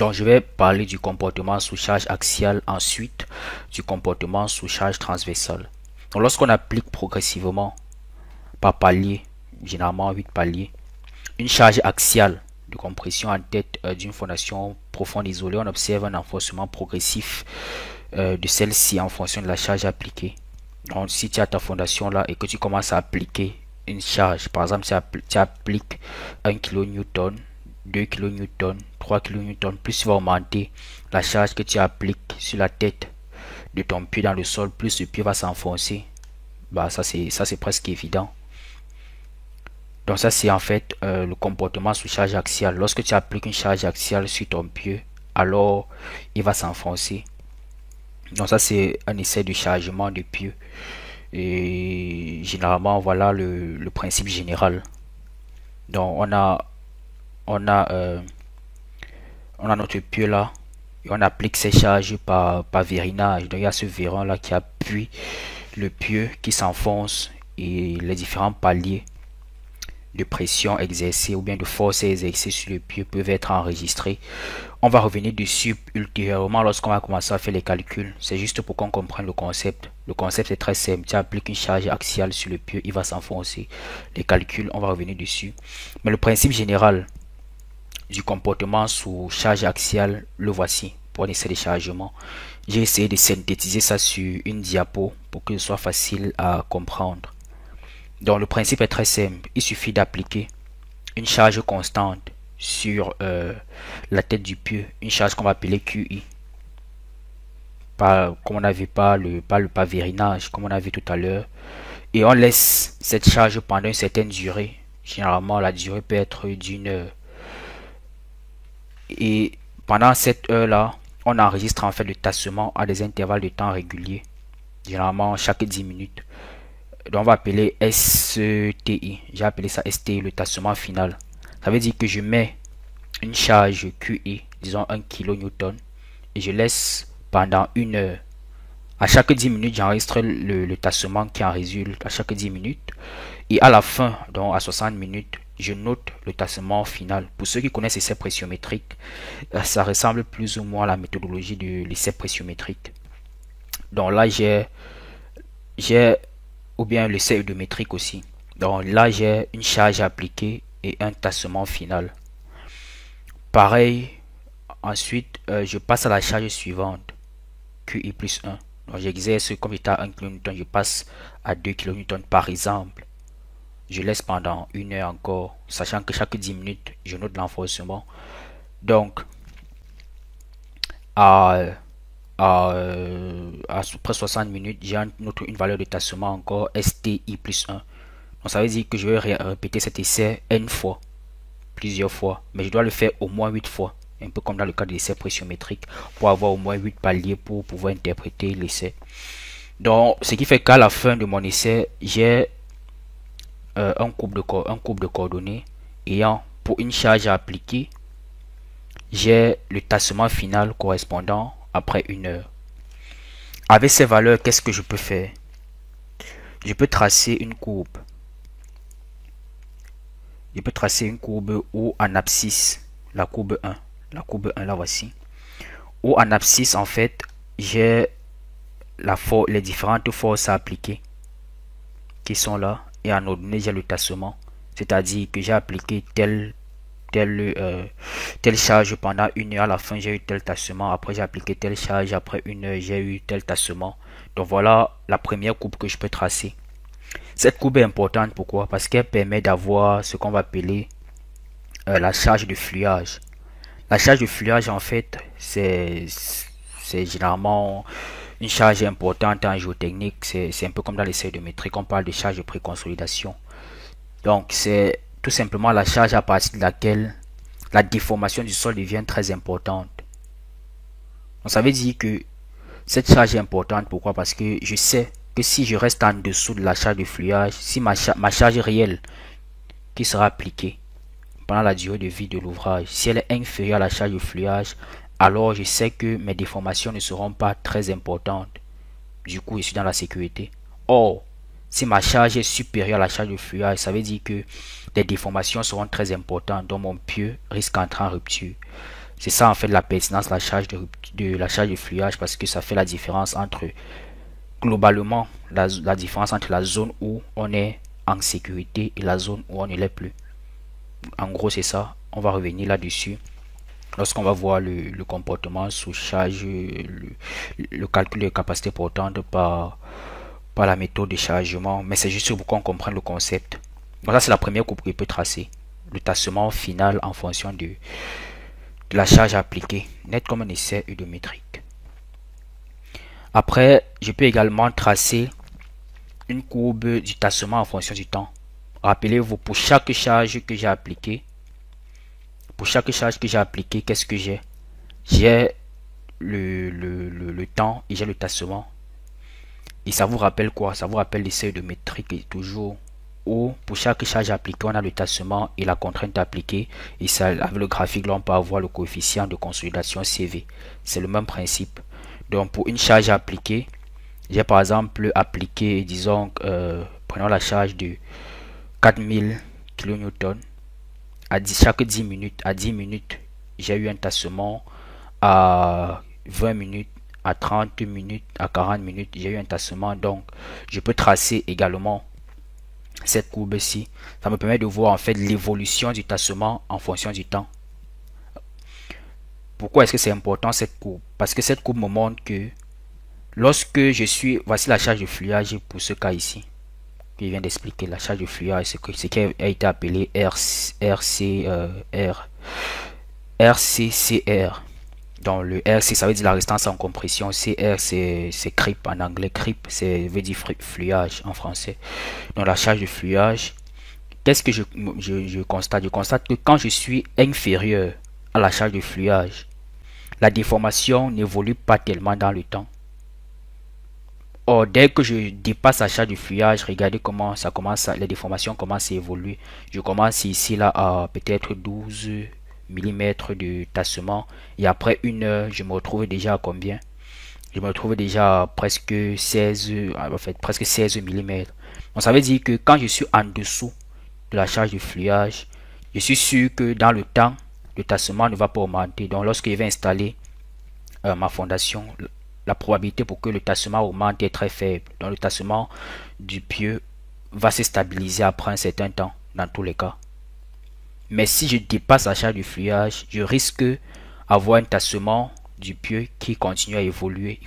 Donc, je vais parler du comportement sous charge axiale, ensuite du comportement sous charge transversale. Donc, lorsqu'on applique progressivement par palier, généralement 8 paliers, une charge axiale de compression en tête d'une fondation profonde isolée, on observe un renforcement progressif de celle-ci en fonction de la charge appliquée. Donc, si tu as ta fondation là et que tu commences à appliquer une charge, par exemple, tu appliques 1 kN, 2 kN, 3 kN, plus tu vas augmenter la charge que tu appliques sur la tête de ton pied dans le sol, plus le pied va s'enfoncer. Bah, ça c'est presque évident. Donc ça c'est en fait le comportement sous charge axiale. Lorsque tu appliques une charge axiale sur ton pied, alors il va s'enfoncer. Donc ça c'est un essai de chargement de pied. Et généralement voilà le principe général. Donc on a euh, on a notre pied là et on applique ces charges par vérinage. Donc il y a ce vérin là qui appuie le pied qui s'enfonce et les différents paliers de pression exercée ou bien de force exercée sur le pied peuvent être enregistrés. On va revenir dessus ultérieurement lorsqu'on va commencer à faire les calculs. C'est juste pour qu'on comprenne le concept. Le concept est très simple. Tu appliques une charge axiale sur le pied, il va s'enfoncer. Les calculs, on va revenir dessus. Mais le principe général du comportement sous charge axiale, le voici pour un essai de chargement. J'ai essayé de synthétiser ça sur une diapo pour que ce soit facile à comprendre. Donc le principe est très simple. Il suffit d'appliquer une charge constante sur la tête du pied, une charge qu'on va appeler QI. Pas, comme on a vu, pas le vérinage, comme on a vu tout à l'heure. Et on laisse cette charge pendant une certaine durée. Généralement, la durée peut être d'une heure. Et pendant cette heure-là, on enregistre en fait le tassement à des intervalles de temps réguliers. Généralement, chaque 10 minutes. Donc on va appeler STI. J'ai appelé ça STI, le tassement final. Ça veut dire que je mets une charge QI, disons 1 kN, et je laisse pendant une heure. À chaque 10 minutes, j'enregistre le tassement qui en résulte à chaque 10 minutes. Et à la fin, donc à 60 minutes, je note le tassement final. Pour ceux qui connaissent l'essai pressiométrique, ça ressemble plus ou moins à la méthodologie de l'essai pressiométrique. Donc là, j'ai ou bien l'essai odométrique aussi. Donc là, j'ai une charge appliquée et un tassement final. Pareil, ensuite, je passe à la charge suivante, QI plus 1. Donc j'exerce comme j'étais à 1 kN, je passe à 2 kN par exemple. Je laisse pendant une heure encore, sachant que chaque 10 minutes, je note l'enforcement. Donc, à, à près 60 minutes, j'ai une valeur de tassement encore STI plus 1. Donc ça veut dire que je vais répéter cet essai N fois, plusieurs fois, mais je dois le faire au moins 8 fois, un peu comme dans le cas de l'essai pressiométrique, pour avoir au moins 8 paliers pour pouvoir interpréter l'essai. Donc, ce qui fait qu'à la fin de mon essai, j'ai un couple de coordonnées ayant pour une charge à appliquer, j'ai le tassement final correspondant après une heure. Avec ces valeurs, qu'est-ce que je peux faire? Je peux tracer une courbe. Je peux tracer une courbe où en abscisse, la courbe 1, la voici. Où en abscisse, en fait, j'ai les différentes forces à appliquer qui sont là. Et en ordonnée, j'ai le tassement. C'est-à-dire que j'ai appliqué telle charge pendant une heure. À la fin, j'ai eu tel tassement. Après, j'ai appliqué telle charge. Après une heure, j'ai eu tel tassement. Donc voilà la première courbe que je peux tracer. Cette courbe est importante. Pourquoi? Parce qu'elle permet d'avoir ce qu'on va appeler la charge de fluage. La charge de fluage, en fait, c'est généralement une charge importante en géotechnique. C'est un peu comme dans l'essai de métrique, on parle de charge de préconsolidation. Donc, c'est tout simplement la charge à partir de laquelle la déformation du sol devient très importante. Donc, ça veut dire que cette charge est importante. Pourquoi? Parce que je sais que si je reste en dessous de la charge de fluage, si ma charge réelle qui sera appliquée pendant la durée de vie de l'ouvrage, si elle est inférieure à la charge de fluage, alors je sais que mes déformations ne seront pas très importantes. Du coup, je suis dans la sécurité. Or, si ma charge est supérieure à la charge de fluage, ça veut dire que les déformations seront très importantes, donc mon pieu risque d'entrer en rupture. C'est ça en fait la pertinence de la charge de fluage, parce que ça fait la différence entre, globalement, la différence entre la zone où on est en sécurité et la zone où on ne l'est plus. En gros, c'est ça. On va revenir là-dessus lorsqu'on va voir le comportement sous charge, le calcul de capacité portante par la méthode de chargement. Mais c'est juste pour qu'on comprenne le concept. Donc ça, c'est la première coupe qu'il peut tracer. Le tassement final en fonction de la charge appliquée, net comme un essai odométrique. Après, je peux également tracer une courbe du tassement en fonction du temps. Rappelez-vous, pour chaque charge que j'ai appliquée, qu'est-ce que j'ai? J'ai le temps et j'ai le tassement. Et ça vous rappelle quoi? Ça vous rappelle l'essai odométrique et toujours où pour chaque charge appliquée, on a le tassement et la contrainte appliquée. Et ça, avec le graphique, là, on peut avoir le coefficient de consolidation CV. C'est le même principe. Donc, pour une charge appliquée, j'ai par exemple appliqué, disons, prenons la charge de 4000 kN. Chaque 10 minutes, à 10 minutes, j'ai eu un tassement. À 20 minutes, à 30 minutes, à 40 minutes, j'ai eu un tassement. Donc, je peux tracer également cette courbe-ci. Ça me permet de voir en fait l'évolution du tassement en fonction du temps. Pourquoi est-ce que c'est important cette courbe? Parce que cette courbe me montre que lorsque je suis... Voici la charge de fluage pour ce cas ici. Je viens d'expliquer la charge de fluage, ce qui a été appelé RCCR. Donc le RC, ça veut dire la résistance en compression. CR, c'est creep en anglais. Creep, c'est veut dire fluage en français. Donc la charge de fluage, qu'est-ce que je constate? Je constate que quand je suis inférieur à la charge de fluage, la déformation n'évolue pas tellement dans le temps. Or, dès que je dépasse la charge de fluage, regardez comment ça commence, les déformations commencent à évoluer. Je commence ici là à peut-être 12 mm de tassement, et après une heure, je me retrouve déjà à combien? Je me retrouve déjà à presque 16, en fait presque 16 mm. Donc ça veut dire que quand je suis en dessous de la charge de fluage, je suis sûr que dans le temps, le tassement ne va pas augmenter. Donc lorsque je vais installer ma fondation, la probabilité pour que le tassement augmente est très faible. Donc le tassement du pieu va se stabiliser après un certain temps, dans tous les cas. Mais si je dépasse la charge du fluage, je risque d'avoir un tassement du pieu qui continue à évoluer,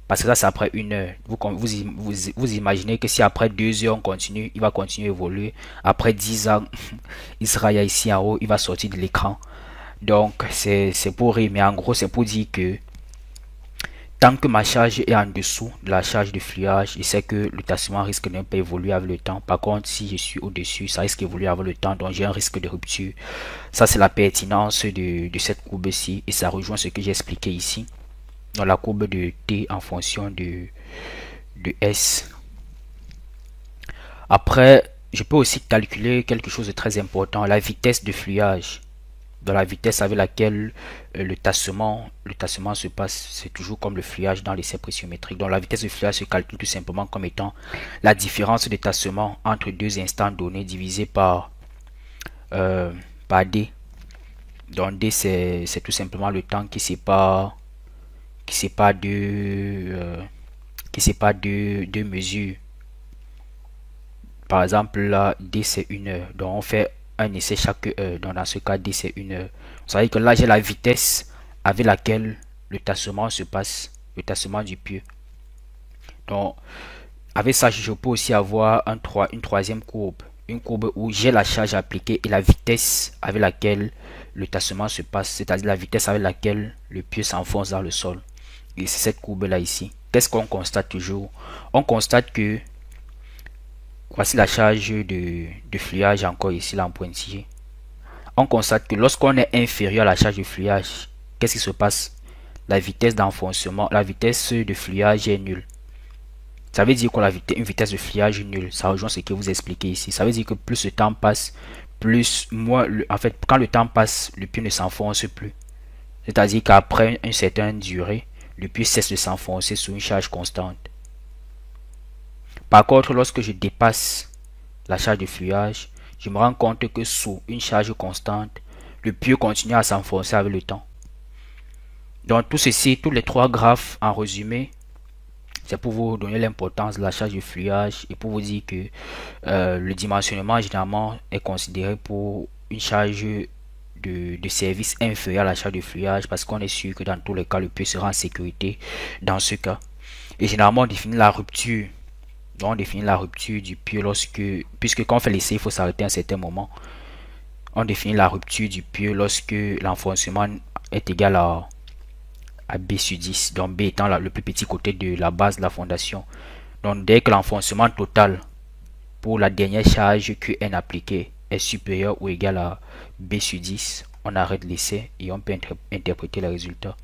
parce que ça c'est après une heure. Vous imaginez que si après 2 heures on continue, il va continuer à évoluer. Après 10 ans, il sera ici en haut, il va sortir de l'écran. Donc c'est pour rire, mais en gros c'est pour dire que tant que ma charge est en dessous de la charge de fluage, je sais que le tassement risque de ne pas évoluer avec le temps. Par contre, si je suis au-dessus, ça risque d'évoluer avec le temps, donc j'ai un risque de rupture. Ça, c'est la pertinence de cette courbe-ci, et ça rejoint ce que j'ai expliqué ici, dans la courbe de T en fonction de S. Après, je peux aussi calculer quelque chose de très important, la vitesse de fluage. Dans la vitesse avec laquelle le tassement se passe, c'est toujours comme le fluage dans l'essai pressiométrique. Donc la vitesse de fluage se calcule tout simplement comme étant la différence de tassement entre deux instants donnés divisé par D. Donc D, c'est tout simplement le temps qui sépare deux mesures. Par exemple là, D c'est 1 heure, donc on fait un essai chaque heure. Donc dans ce cas, D c'est 1 heure. Vous savez que là j'ai la vitesse avec laquelle le tassement se passe, le tassement du pieu. Donc avec ça, je peux aussi avoir une troisième courbe, une courbe où j'ai la charge appliquée et la vitesse avec laquelle le tassement se passe, c'est-à-dire la vitesse avec laquelle le pieu s'enfonce dans le sol. Et c'est cette courbe là ici. Qu'est-ce qu'on constate toujours? On constate que voici la charge de fluage encore ici là en pointillé. On constate que lorsqu'on est inférieur à la charge de fluage, qu'est-ce qui se passe? La vitesse d'enfoncement, la vitesse de fluage est nulle. Ça veut dire quoi une vitesse de fluage nulle? Ça rejoint ce que vous expliquez ici. Ça veut dire que plus le temps passe, en fait, quand le temps passe, le pieu ne s'enfonce plus. C'est-à-dire qu'après une certaine durée, le pieu cesse de s'enfoncer sous une charge constante. Par contre, lorsque je dépasse la charge de fluage, je me rends compte que sous une charge constante, le pieu continue à s'enfoncer avec le temps. Donc tout ceci, tous les trois graphes en résumé, c'est pour vous donner l'importance de la charge de fluage et pour vous dire que le dimensionnement généralement est considéré pour une charge de service inférieur à la charge de fluage parce qu'on est sûr que dans tous les cas le pieu sera en sécurité dans ce cas. Et généralement on définit la rupture. Donc on définit la rupture du pieu puisque quand on fait l'essai il faut s'arrêter à un certain moment. On définit la rupture du pieu lorsque l'enfoncement est égal à B sur 10, donc B étant le plus petit côté de la base de la fondation. Donc dès que l'enfoncement total pour la dernière charge QN appliquée est supérieur ou égal à B sur 10, on arrête l'essai et on peut interpréter le résultat.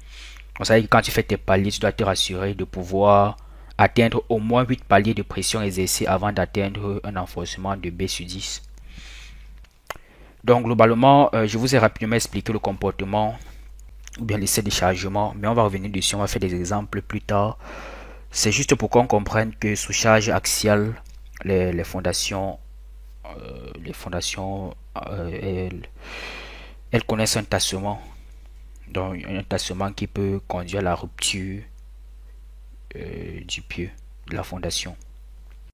On sait que quand tu fais tes paliers, tu dois te rassurer de pouvoir atteindre au moins 8 paliers de pression exercée avant d'atteindre un enfoncement de B sur 10. Donc globalement, je vous ai rapidement expliqué le comportement ou bien l'essai de chargement, mais on va revenir dessus, on va faire des exemples plus tard. C'est juste pour qu'on comprenne que sous charge axiale, les fondations, elles connaissent un tassement, donc un tassement qui peut conduire à la rupture du pieu de la fondation.